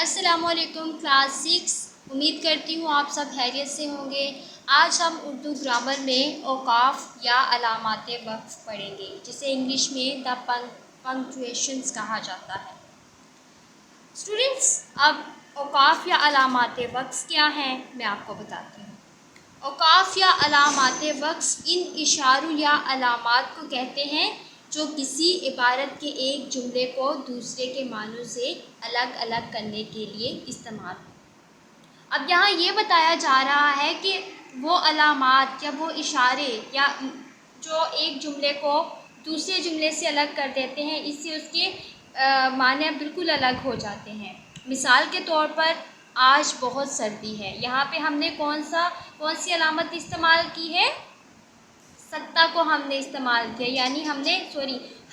السلام علیکم کلاس 6، امید کرتی ہوں آپ سب خیریت سے ہوں گے۔ آج ہم اردو گرامر میں اوقاف یا علامات وقف پڑھیں گے، جسے انگلش میں دا پنکچویشنز کہا جاتا ہے۔ اسٹوڈنٹس، اب اوقاف یا علامات وقف کیا ہیں میں آپ کو بتاتی ہوں۔ اوقاف یا علامات وقف ان اشاروں یا علامات کو کہتے ہیں جو کسی عبارت کے ایک جملے کو دوسرے کے معنوں سے الگ الگ کرنے کے لیے استعمال ہو۔ اب یہاں یہ بتایا جا رہا ہے کہ وہ علامات یا وہ اشارے یا جو ایک جملے کو دوسرے جملے سے الگ کر دیتے ہیں، اس سے اس کے معنی بالکل الگ ہو جاتے ہیں۔ مثال کے طور پر آج بہت سردی ہے، یہاں پہ ہم نے کون سی علامت استعمال کی ہے؟ سکتا کو ہم نے استعمال کیا، یعنی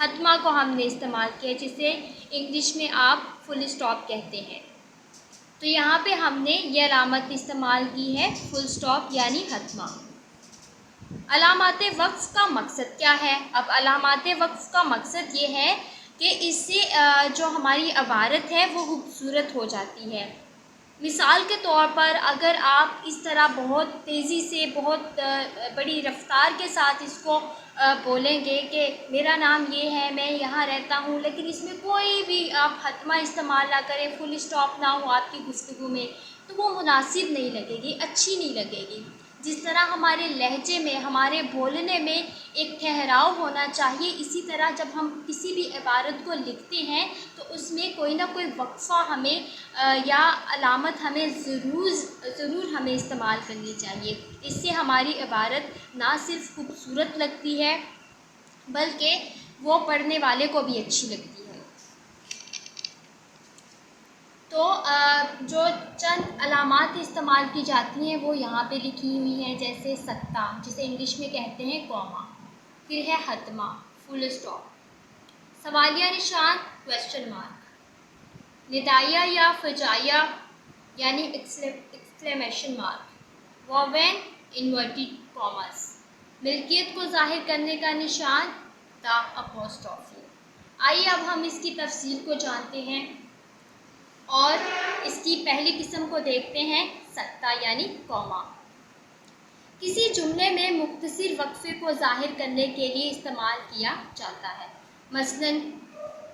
حتمہ کو ہم نے استعمال کیا، جسے انگلش میں آپ فل اسٹاپ کہتے ہیں۔ تو یہاں پہ ہم نے یہ علامت استعمال کی ہے فل اسٹاپ یعنی حتمہ۔ علامات وقف کا مقصد کیا ہے؟ اب علامات وقف کا مقصد یہ ہے کہ اس سے جو ہماری عبارت ہے وہ خوبصورت ہو جاتی ہے۔ مثال کے طور پر اگر آپ اس طرح بہت تیزی سے بہت بڑی رفتار کے ساتھ اس کو بولیں گے کہ میرا نام یہ ہے، میں یہاں رہتا ہوں، لیکن اس میں کوئی بھی آپ حتمہ استعمال نہ کریں، فل اسٹاپ نہ ہو آپ کی گفتگو میں، تو وہ مناسب نہیں لگے گی، اچھی نہیں لگے گی۔ جس طرح ہمارے لہجے میں، ہمارے بولنے میں ایک ٹھہراؤ ہونا چاہیے، اسی طرح جب ہم کسی بھی عبارت کو لکھتے ہیں تو اس میں کوئی نہ کوئی وقفہ ہمیں یا علامت ہمیں ضرور ہمیں استعمال کرنی چاہیے۔ اس سے ہماری عبارت نہ صرف خوبصورت لگتی ہے بلکہ وہ پڑھنے والے کو بھی اچھی لگتی ہے۔ تو جو چند علامات استعمال کی جاتی ہیں وہ یہاں پہ لکھی ہوئی ہیں، جیسے سکتا، جسے انگلش میں کہتے ہیں کوما، پھر ہے حتمہ فل اسٹاپ، سوالیہ نشان کویسچن مارک، ندائیہ یا فجائیہ یعنی ایکسکلیمیشن مارک، واوین انورٹڈ کاماز، ملکیت کو ظاہر کرنے کا نشان دا اپوسٹرافی۔ آئیے اب ہم اس کی تفصیل کو جانتے ہیں اور اس کی پہلی قسم کو دیکھتے ہیں، سکتا یعنی کوما۔ کسی جملے میں مختصر وقفے کو ظاہر کرنے کے لیے استعمال کیا جاتا ہے، مثلاً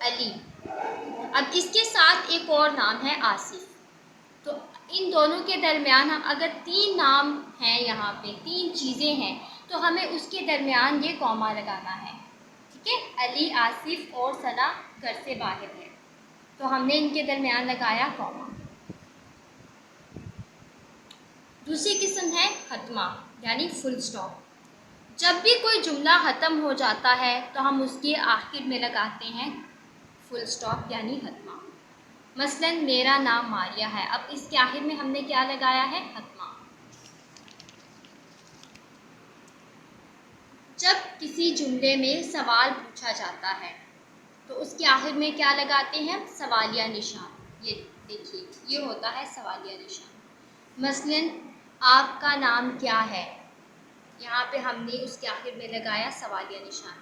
علی۔ اب اس کے ساتھ ایک اور نام ہے آصف، تو ان دونوں کے درمیان اگر 3 نام ہیں، یہاں پہ 3 چیزیں ہیں، تو ہمیں اس کے درمیان یہ کوما لگانا ہے، ٹھیک ہے؟ علی، آصف اور ثنا گھر سے باہر ہے، تو ہم نے ان کے درمیان لگایا کوما۔ دوسری قسم ہے حتمہ یعنی فل اسٹاپ۔ جب بھی کوئی جملہ ختم ہو جاتا ہے تو ہم اس کے آخر میں لگاتے ہیں فل اسٹاپ یعنی حتمہ۔ مثلاً میرا نام ماریہ ہے، اب اس کے آخر میں ہم نے کیا لگایا ہے؟ حتمہ۔ جب کسی جملے میں سوال پوچھا جاتا ہے تو اس کے آخر میں کیا لگاتے ہیں؟ سوالیہ نشان۔ یہ دیکھیے، یہ ہوتا ہے سوالیہ نشان۔ مثلاً آپ کا نام کیا ہے؟ یہاں پہ ہم نے اس کے آخر میں لگایا سوالیہ نشان۔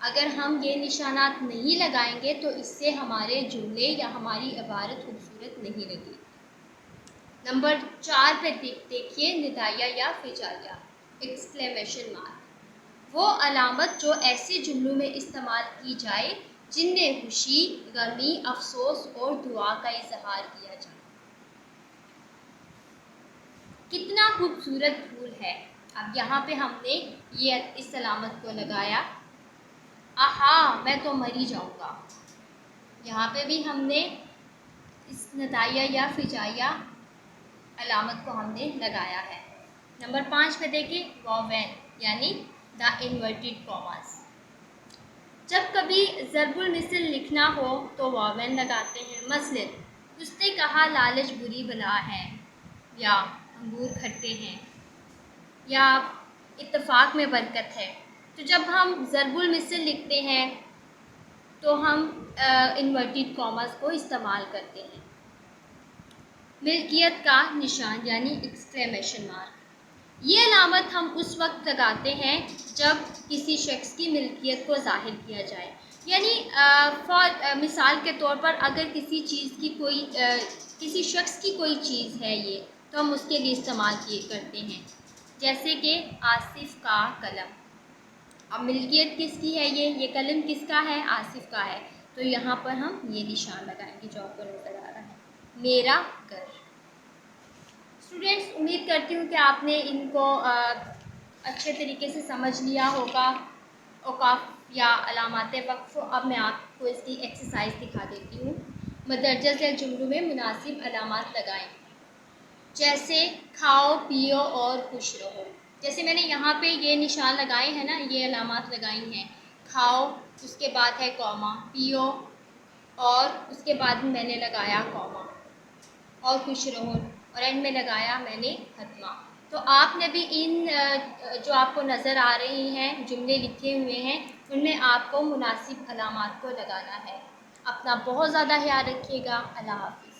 اگر ہم یہ نشانات نہیں لگائیں گے تو اس سے ہمارے جملے یا ہماری عبارت خوبصورت نہیں لگے گی۔ نمبر 4 پہ دیکھیے، ندائیہ یا فجائیہ ایکسکلیمیشن مارک، وہ علامت جو ایسے جملوں میں استعمال کی جائے جن میں خوشی، غمی، افسوس اور دعا کا اظہار کیا جائے۔ کتنا خوبصورت پھول ہے، اب یہاں پہ ہم نے اس علامت کو لگایا، آہا میں تو مری جاؤں گا، یہاں پہ بھی ہم نے اس ندائیہ یا فجائیہ علامت کو ہم نے لگایا ہے۔ نمبر 5 پہ دیکھیں، واوین یعنی دا انورٹڈ کاماز۔ جب کبھی ضرب المثل لکھنا ہو تو واوین لگاتے ہیں، مثلاً اس نے کہا لالچ بری بلا ہے، یا انگور کھٹے ہیں، یا اتفاق میں برکت ہے۔ تو جب ہم ضرب المثل لکھتے ہیں تو ہم انورٹڈ کاماز کو استعمال کرتے ہیں۔ ملکیت کا نشان یعنی ایکسکلیمیشن مارک، یہ علامت ہم اس وقت لگاتے ہیں جب کسی شخص کی ملکیت کو ظاہر کیا جائے، یعنی مثال کے طور پر اگر کسی چیز کی کسی شخص کی کوئی چیز ہے یہ تو ہم اس کے لیے استعمال کرتے ہیں، جیسے کہ آصف کا قلم۔ اب ملکیت کس کی ہے؟ یہ قلم کس کا ہے؟ آصف کا ہے، تو یہاں پر ہم یہ نشان لگائیں گے جو آپ کو نظر آ رہا ہے، میرا گھر۔ اسٹوڈینٹس، امید کرتی ہوں کہ آپ نے ان کو اچھے طریقے سے سمجھ لیا ہوگا، اوقاف یا علامات وقف۔ اب میں آپ کو اس کی ایکسرسائز دکھا دیتی ہوں۔ مندرجہ ذیل جملوں میں مناسب علامات لگائیں، جیسے کھاؤ پیو اور خوش رہو۔ جیسے میں نے یہاں پہ یہ نشان لگائے ہیں نا، یہ علامات لگائی ہیں، کھاؤ، اس کے بعد ہے کوما، پیو، اور اس کے بعد میں نے لگایا کوما، اور خوش رہو، اور اینڈ میں لگایا میں نے ختمہ۔ تو آپ نے بھی ان جو آپ کو نظر آ رہی ہیں جملے لکھے ہوئے ہیں، ان میں آپ کو مناسب علامات کو لگانا ہے۔ اپنا بہت زیادہ خیال رکھیے گا۔ اللہ حافظ۔